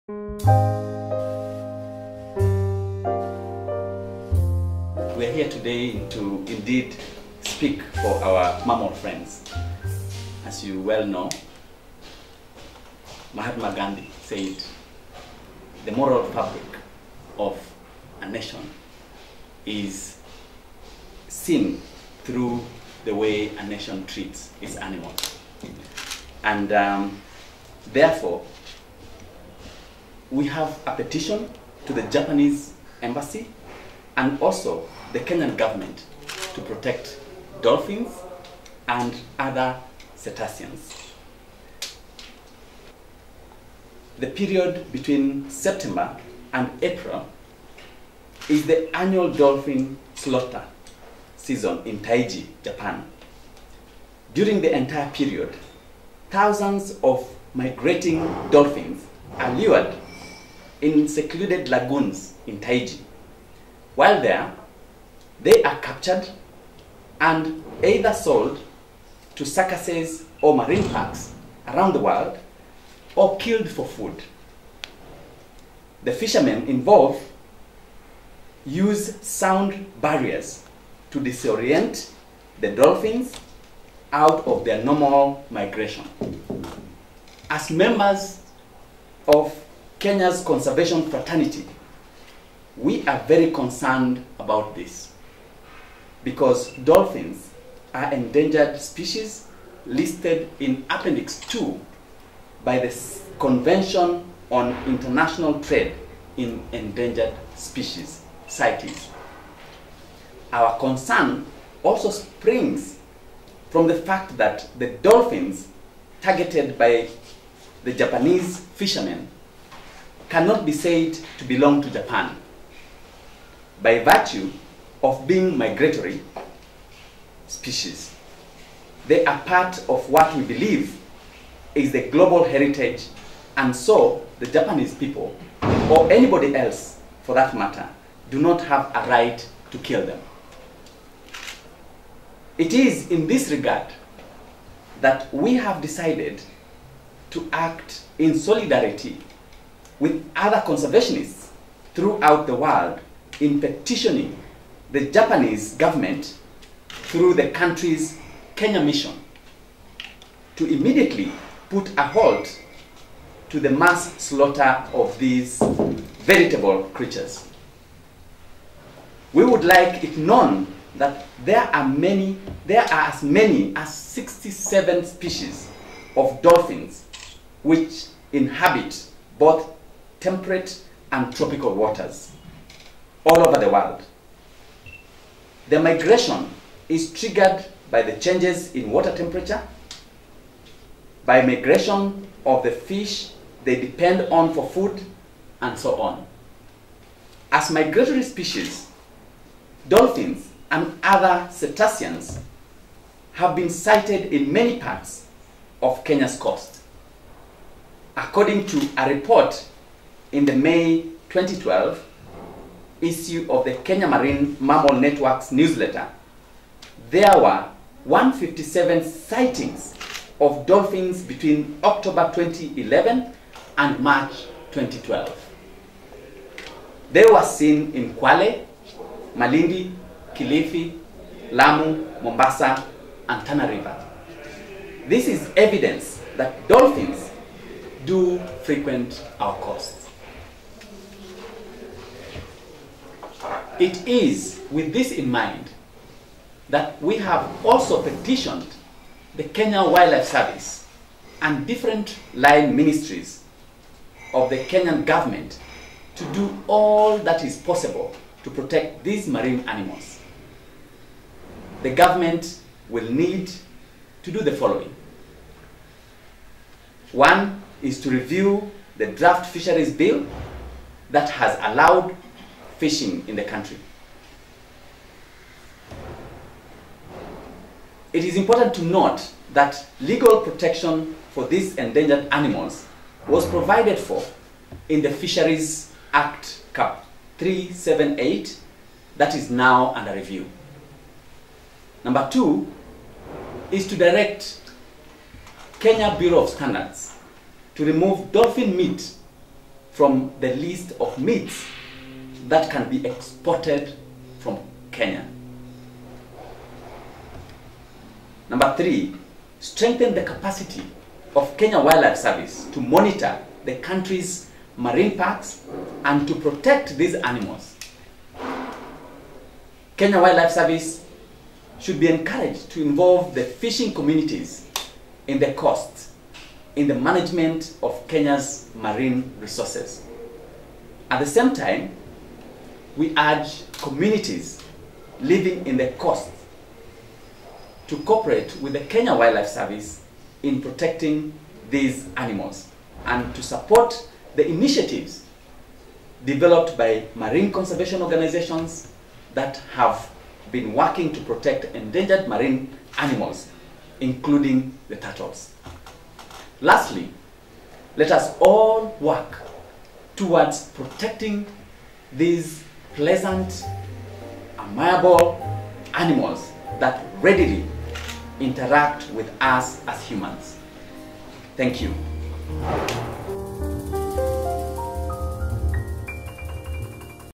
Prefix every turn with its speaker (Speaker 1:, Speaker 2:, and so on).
Speaker 1: We are here today to indeed speak for our mammal friends. As you well know, Mahatma Gandhi said, the moral fabric of a nation is seen through the way a nation treats its animals. And therefore, we have a petition to the Japanese embassy and also the Kenyan government to protect dolphins and other cetaceans. The period between September and April is the annual dolphin slaughter season in Taiji, Japan. During the entire period, thousands of migrating dolphins are lured in secluded lagoons in Taiji. While there, they are captured and either sold to circuses or marine parks around the world or killed for food. The fishermen involved use sound barriers to disorient the dolphins out of their normal migration. As members of Kenya's conservation fraternity, we are very concerned about this because dolphins are endangered species listed in Appendix 2 by the Convention on International Trade in Endangered Species, CITES. Our concern also springs from the fact that the dolphins targeted by the Japanese fishermen cannot be said to belong to Japan by virtue of being migratory species. They are part of what we believe is the global heritage, and so the Japanese people, or anybody else for that matter, do not have a right to kill them. It is in this regard that we have decided to act in solidarity with other conservationists throughout the world in petitioning the Japanese government through the country's Kenya mission to immediately put a halt to the mass slaughter of these veritable creatures. We would like it known that there are as many as 67 species of dolphins which inhabit both temperate and tropical waters all over the world. The migration is triggered by the changes in water temperature, by migration of the fish they depend on for food, and so on. As migratory species, dolphins and other cetaceans have been sighted in many parts of Kenya's coast. According to a report in the May 2012 issue of the Kenya Marine Mammal Network's newsletter, there were 157 sightings of dolphins between October 2011 and March 2012. They were seen in Kwale, Malindi, Kilifi, Lamu, Mombasa, and Tana River. This is evidence that dolphins do frequent our coasts. It is with this in mind that we have also petitioned the Kenya Wildlife Service and different line ministries of the Kenyan government to do all that is possible to protect these marine animals. The government will need to do the following. One is to review the draft fisheries bill that has allowed fishing in the country. It is important to note that legal protection for these endangered animals was provided for in the Fisheries Act Cap 378 that is now under review. Number two is to direct Kenya Bureau of Standards to remove dolphin meat from the list of meats that can be exported from Kenya. Number 3, strengthen the capacity of Kenya Wildlife Service to monitor the country's marine parks and to protect these animals. Kenya Wildlife Service should be encouraged to involve the fishing communities in the costs in the management of Kenya's marine resources. At the same time, we urge communities living in the coast to cooperate with the Kenya Wildlife Service in protecting these animals and to support the initiatives developed by marine conservation organizations that have been working to protect endangered marine animals, including the turtles. Lastly, let us all work towards protecting these pleasant, amiable animals that readily interact with us as humans. Thank you.